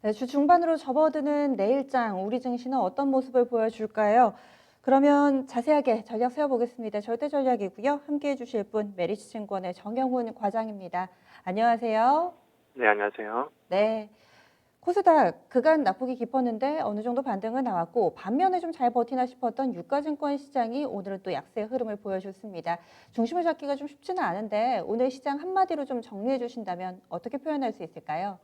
네, 주 중반으로 접어드는 내일장 우리 증시는 어떤 모습을 보여줄까요? 그러면 자세하게 전략 세워보겠습니다. 절대 전략이고요. 함께해 주실 분 메리츠증권의 정영훈 과장입니다. 안녕하세요. 네, 안녕하세요. 네, 코스닥 그간 낙폭이 깊었는데 어느 정도 반등은 나왔고 반면에 좀 잘 버티나 싶었던 유가증권 시장이 오늘은 또 약세의 흐름을 보여줬습니다. 중심을 잡기가 좀 쉽지는 않은데 오늘 시장 한마디로 좀 정리해 주신다면 어떻게 표현할 수 있을까요?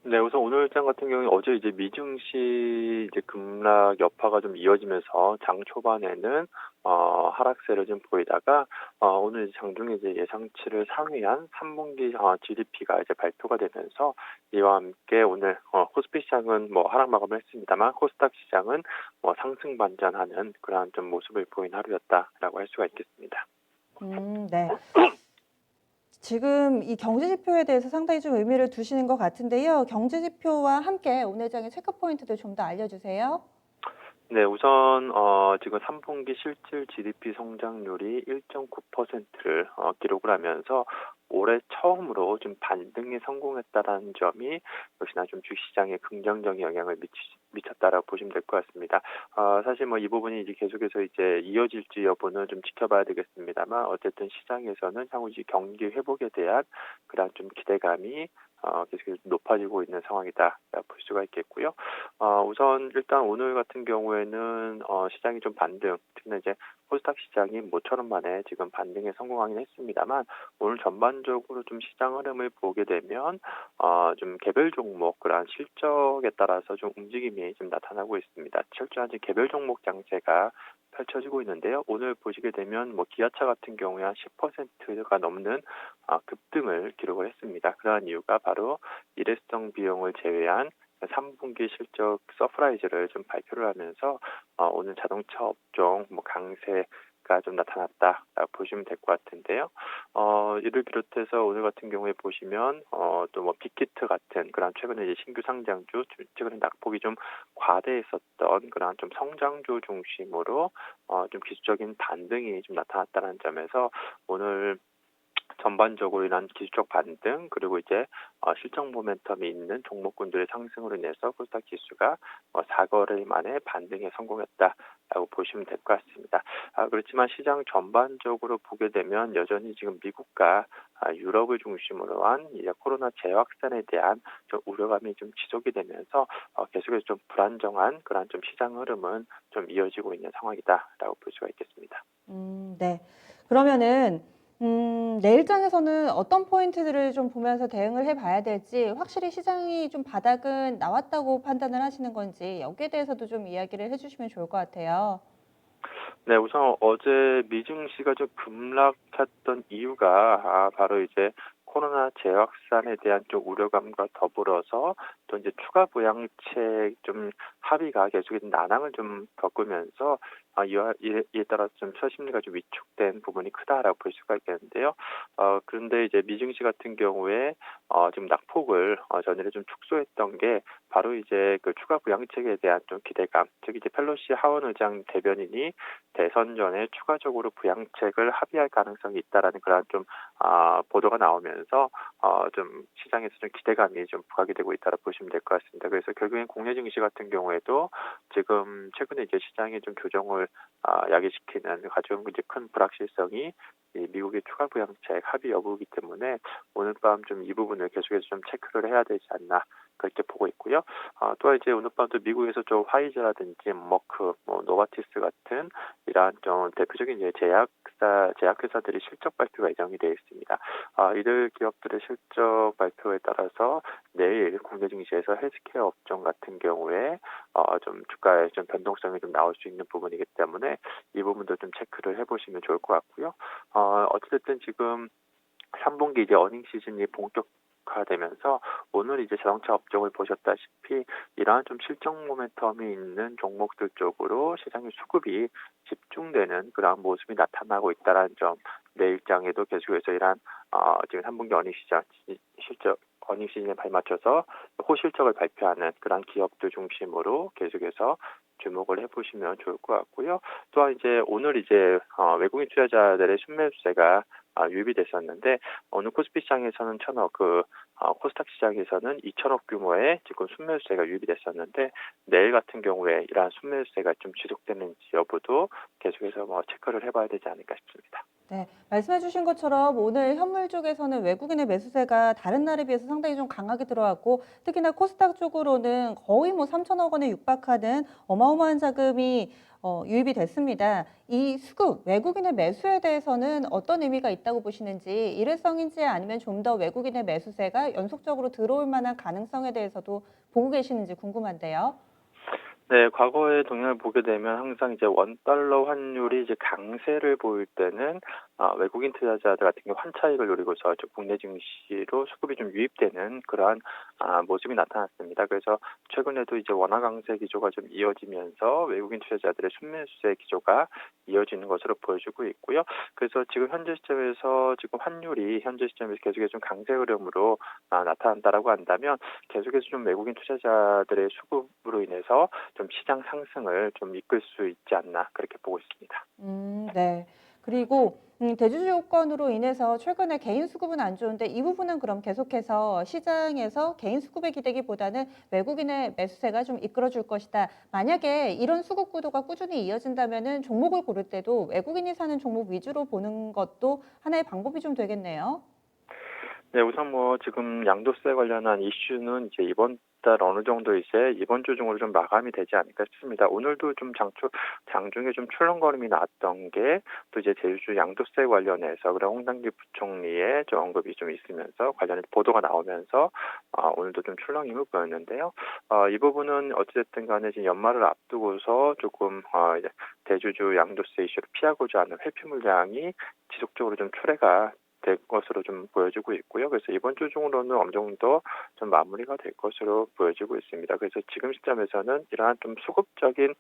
네, 우선 오늘 장 같은 경우에 어제 이제 미증시 이제 급락 여파가 좀 이어지면서 장 초반에는 하락세를 좀 보이다가 오늘 이제 장중에 이제 예상치를 상회한 3분기 GDP가 이제 발표가 되면서 이와 함께 오늘 코스피 시장은 뭐 하락 마감을 했습니다만 코스닥 시장은 상승 반전하는 그러한 좀 모습을 보인 하루였다라고 할 수가 있겠습니다. 네. 지금 이 경제 지표에 대해서 상당히 좀 의미를 두시는 것 같은데요. 경제 지표와 함께 오늘 장의 체크 포인트들 좀 더 알려주세요. 네, 우선 지금 3분기 실질 GDP 성장률이 1.9%를 기록을 하면서 올해 처음으로 좀 반등에 성공했다라는 점이 역시나 좀 주시장에 긍정적인 영향을 미쳤다라고 보시면 될 것 같습니다. 사실 뭐 이 부분이 이제 계속해서 이제 이어질지 여부는 좀 지켜봐야 되겠습니다만 어쨌든 시장에서는 향후 이제 경기 회복에 대한 그런 좀 기대감이 계속해서 높아지고 있는 상황이다 볼 수가 있겠고요. 우선 일단 오늘 같은 경우에는 시장이 좀 반등, 특히나 이제 코스닥 시장이 모처럼 만에 지금 반등에 성공하긴 했습니다만 오늘 전반적으로 좀 시장 흐름을 보게 되면 좀 개별 종목 그러한 실적에 따라서 좀 움직임이 좀 나타나고 있습니다. 철저한 이제 개별 종목 장세가 펼쳐지고 있는데요. 오늘 보시게 되면 뭐 기아차 같은 경우에 한 10%가 넘는 급등을 기록을 했습니다. 그러한 이유가 바로 일회성 비용을 제외한 3분기 실적 서프라이즈를 좀 발표를 하면서 오늘 자동차 업종 뭐 강세가 좀 나타났다라고 보시면 될 것 같은데요. 이를 비롯해서 오늘 같은 경우에 보시면 또 뭐 빅히트 같은 그런 최근에 이제 신규 상장주 최근에 낙폭이 좀 과대했었던 그런 좀 성장주 중심으로 좀 기술적인 반등이 좀 나타났다는 점에서 오늘 전반적으로 이런 기술적 반등 그리고 이제 실적 모멘텀이 있는 종목군들의 상승으로 인해서 코스닥 지수가 4거래일 만에 반등에 성공했다라고 보시면 될 것 같습니다. 그렇지만 시장 전반적으로 보게 되면 여전히 지금 미국과 유럽을 중심으로 한 이제 코로나 재확산에 대한 좀 우려감이 좀 지속이 되면서 계속해서 좀 불안정한 그런 좀 시장 흐름은 좀 이어지고 있는 상황이다라고 볼 수가 있겠습니다. 네. 그러면은 내일장에서는 어떤 포인트들을 좀 보면서 대응을 해봐야 될지 확실히 시장이 좀 바닥은 나왔다고 판단을 하시는 건지 여기에 대해서도 좀 이야기를 해주시면 좋을 것 같아요. 네, 우선 어제 미증시가 좀 급락했던 이유가 바로 이제 코로나 재확산에 대한 좀 우려감과 더불어서 또 이제 추가 부양책 좀 합의가 계속해서 난항을 좀 겪으면서 이에 따라서 좀 서심리가 좀 위축된 부분이 크다라고 볼 수가 있겠는데요. 그런데 이제 미증시 같은 경우에 지금 낙폭을 전일에 좀 축소했던 게 바로 이제 그 추가 부양책에 대한 좀 기대감, 즉 이제 펠로시 하원 의장 대변인이 대선 전에 추가적으로 부양책을 합의할 가능성이 있다라는 그런 좀 보도가 나오면서 좀 시장에서 좀 기대감이 좀 부각이 되고 있다고 보시면 될 것 같습니다. 그래서 결국엔 국내 증시 같은 경우에도 지금 최근에 이제 시장에 좀 조정을 야기시키는 가장 이제 큰 불확실성이 이 미국의 추가 부양책 합의 여부이기 때문에 오늘 밤 좀 이 부분을 계속해서 좀 체크를 해야 되지 않나 그렇게 보고 있고요. 또한 이제 오늘 밤도 미국에서 좀 화이자라든지 머크, 뭐 노바티스 같은 이러한 좀 대표적인 이제 제약회사들이 실적 발표가 예정이 되어 있습니다. 이들 기업들의 실적 발표에 따라서 내일 국내 증시에서 헬스케어 업종 같은 경우에 좀 주가에 좀 변동성이 좀 나올 수 있는 부분이기 때문에 이 부분도 좀 체크를 해보시면 좋을 것 같고요. 어쨌든 지금 3분기 이제 어닝 시즌이 본격화되면서 오늘 이제 자동차 업종을 보셨다시피 이러한 좀 실적 모멘텀이 있는 종목들 쪽으로 시장의 수급이 집중되는 그러한 모습이 나타나고 있다는 점, 내일장에도 계속해서 이러한 지금 3분기 어닝 시장 실적 어닝 시즌에 발맞춰서 호실적을 발표하는 그런 기업들 중심으로 계속해서 주목을 해보시면 좋을 것 같고요. 또한 이제 오늘 이제 외국인 투자자들의 순매수세가 유입이 됐었는데 오늘 코스피 시장에서는 1,000억, 코스닥 시장에서는 2,000억 규모의 지금 순매수세가 유입이 됐었는데 내일 같은 경우에 이러한 순매수세가 좀 지속되는지 여부도 계속해서 체크를 해봐야 되지 않을까 싶습니다. 네, 말씀해 주신 것처럼 오늘 현물 쪽에서는 외국인의 매수세가 다른 날에 비해서 상당히 좀 강하게 들어왔고 특히나 코스닥 쪽으로는 거의 3천억 원에 육박하는 어마어마한 자금이 유입이 됐습니다. 이 수급, 외국인의 매수에 대해서는 어떤 의미가 있다고 보시는지 일회성인지 아니면 좀 더 외국인의 매수세가 연속적으로 들어올 만한 가능성에 대해서도 보고 계시는지 궁금한데요. 네, 과거의 동향을 보게 되면 항상 이제 원달러 환율이 이제 강세를 보일 때는 외국인 투자자들 같은 경우 환차익을 노리고서 국내 증시로 수급이 좀 유입되는 그러한 모습이 나타났습니다. 그래서 최근에도 이제 원화 강세 기조가 좀 이어지면서 외국인 투자자들의 순매수세 기조가 이어지는 것으로 보여지고 있고요. 그래서 지금 현재 시점에서 지금 환율이 현재 시점에서 계속해서 좀 강세 흐름으로 나타난다라고 한다면 계속해서 좀 외국인 투자자들의 수급으로 인해서 좀 시장 상승을 좀 이끌 수 있지 않나 그렇게 보고 있습니다. 네. 그리고 대주주 요건으로 인해서 최근에 개인 수급은 안 좋은데 이 부분은 그럼 계속해서 시장에서 개인 수급에 기대기보다는 외국인의 매수세가 좀 이끌어줄 것이다. 만약에 이런 수급 구도가 꾸준히 이어진다면은 종목을 고를 때도 외국인이 사는 종목 위주로 보는 것도 하나의 방법이 좀 되겠네요. 네, 우선 지금 양도세 관련한 이슈는 이제 이번 달 어느 정도 이제 이번 주 중으로 좀 마감이 되지 않을까 싶습니다. 오늘도 좀 장중에 좀 출렁거림이 나왔던 게 또 이제 제주주 양도세 관련해서 그런 홍당기 부총리의 좀 언급이 좀 있으면서 관련해서 보도가 나오면서 오늘도 좀 출렁임을 보였는데요. 이 부분은 어찌됐든 간에 지금 연말을 앞두고서 조금 이제 대주주 양도세 이슈를 피하고자 하는 회피 물량이 지속적으로 좀 출회가 될 것으로 좀 보여지고 있고요. 그래서 이번 주 중으로는 어느 정도 좀 마무리가 될 것으로 보여지고 있습니다. 그래서 지금 시점에서는 이러한 좀 수급적인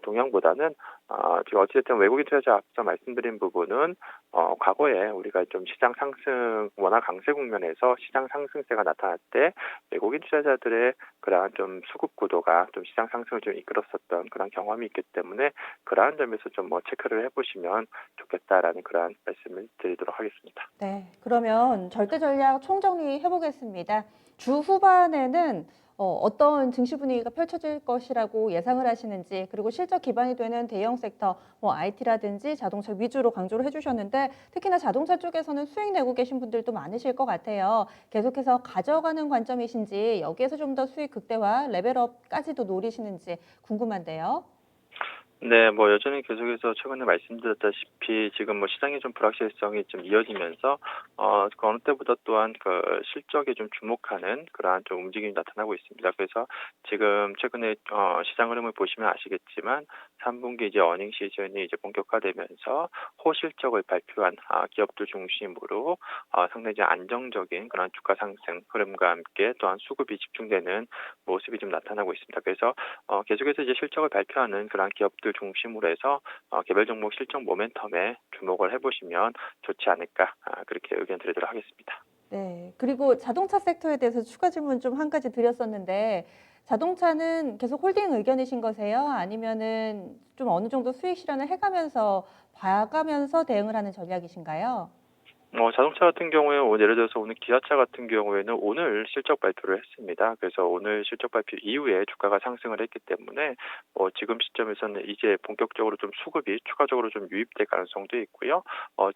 동향보다는 지금 어찌됐든 외국인 투자자 앞서 말씀드린 부분은 과거에 우리가 좀 시장 상승 원화 강세 국면에서 시장 상승세가 나타날 때 외국인 투자자들의 그러한 좀 수급 구도가 좀 시장 상승을 좀 이끌었었던 그런 경험이 있기 때문에 그러한 점에서 좀 체크를 해보시면 좋겠다라는 그러한 말씀을 드리도록 하겠습니다. 네, 그러면 절대 전략 총정리 해보겠습니다. 주 후반에는 어떤 증시 분위기가 펼쳐질 것이라고 예상을 하시는지, 그리고 실적 기반이 되는 대형 섹터, IT라든지 자동차 위주로 강조를 해주셨는데, 특히나 자동차 쪽에서는 수익 내고 계신 분들도 많으실 것 같아요. 계속해서 가져가는 관점이신지, 여기에서 좀 더 수익 극대화, 레벨업까지도 노리시는지 궁금한데요. 네, 여전히 계속해서 최근에 말씀드렸다시피 지금 시장의 좀 불확실성이 좀 이어지면서 그 어느 때보다 또한 그 실적에 좀 주목하는 그러한 좀 움직임이 나타나고 있습니다. 그래서 지금 최근에 시장 흐름을 보시면 아시겠지만 3분기 이제 어닝 시즌이 이제 본격화되면서 호실적을 발표한 기업들 중심으로 상당히 이제 안정적인 그런 주가 상승 흐름과 함께 또한 수급이 집중되는 모습이 좀 나타나고 있습니다. 그래서 계속해서 이제 실적을 발표하는 그런 기업들 중심으로 해서 개별 종목 실적 모멘텀에 주목을 해보시면 좋지 않을까 그렇게 의견 드리도록 하겠습니다. 네. 그리고 자동차 섹터에 대해서 추가 질문 좀 한 가지 드렸었는데 자동차는 계속 홀딩 의견이신 거세요? 아니면은 좀 어느 정도 수익 실현을 해가면서 봐가면서 대응을 하는 전략이신가요? 자동차 같은 경우에 예를 들어서 오늘 기아차 같은 경우에는 오늘 실적 발표를 했습니다. 그래서 오늘 실적 발표 이후에 주가가 상승을 했기 때문에 지금 시점에서는 이제 본격적으로 좀 수급이 추가적으로 좀 유입될 가능성도 있고요.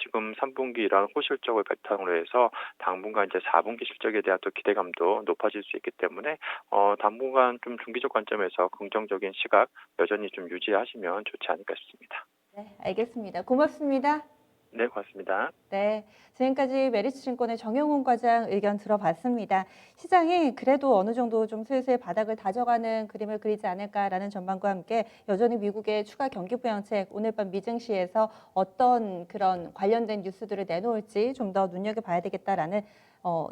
지금 3분기 이런 호실적을 바탕으로 해서 당분간 이제 4분기 실적에 대한 또 기대감도 높아질 수 있기 때문에 당분간 좀 중기적 관점에서 긍정적인 시각 여전히 좀 유지하시면 좋지 않을까 싶습니다. 네, 알겠습니다. 고맙습니다. 네, 고맙습니다. 네, 지금까지 메리츠증권의 정영훈 과장 의견 들어봤습니다. 시장이 그래도 어느 정도 좀 슬슬 바닥을 다져가는 그림을 그리지 않을까라는 전망과 함께 여전히 미국의 추가 경기 부양책 오늘 밤 미증시에서 어떤 그런 관련된 뉴스들을 내놓을지 좀 더 눈여겨봐야 되겠다라는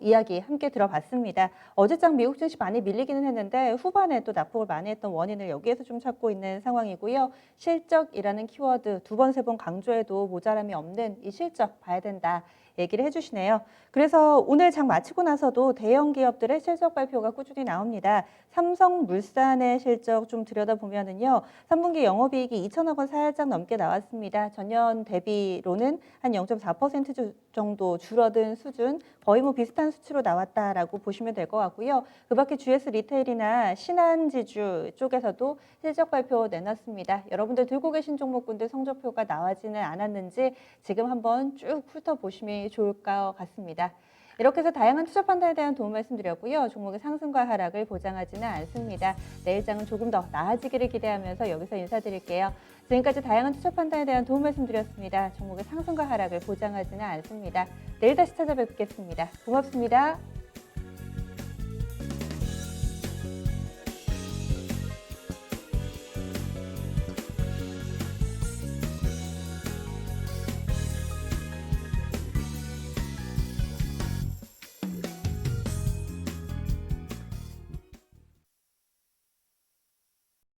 이야기 함께 들어봤습니다. 어제장 미국 증시 많이 밀리기는 했는데 후반에 또 낙폭을 많이 했던 원인을 여기에서 좀 찾고 있는 상황이고요. 실적이라는 키워드 두 번, 세 번 강조해도 모자람이 없는 이 실적 봐야 된다. 얘기를 해주시네요. 그래서 오늘 장 마치고 나서도 대형 기업들의 실적 발표가 꾸준히 나옵니다. 삼성물산의 실적 좀 들여다보면은요. 3분기 영업이익이 2천억 원 살짝 넘게 나왔습니다. 전년 대비로는 한 0.4% 정도 줄어든 수준, 거의 뭐 비슷한 수치로 나왔다라고 보시면 될 것 같고요. 그 밖에 GS 리테일이나 신한지주 쪽에서도 실적 발표 내놨습니다. 여러분들 들고 계신 종목군들 성적표가 나와지는 않았는지 지금 한번 쭉 훑어보시면 좋을 것 같습니다. 이렇게 해서 다양한 투자 판단에 대한 도움 말씀드렸고요. 종목의 상승과 하락을 보장하지는 않습니다. 내일장은 조금 더 나아지기를 기대하면서 여기서 인사드릴게요. 지금까지 다양한 투자 판단에 대한 도움 말씀드렸습니다. 종목의 상승과 하락을 보장하지는 않습니다. 내일 다시 찾아뵙겠습니다. 고맙습니다.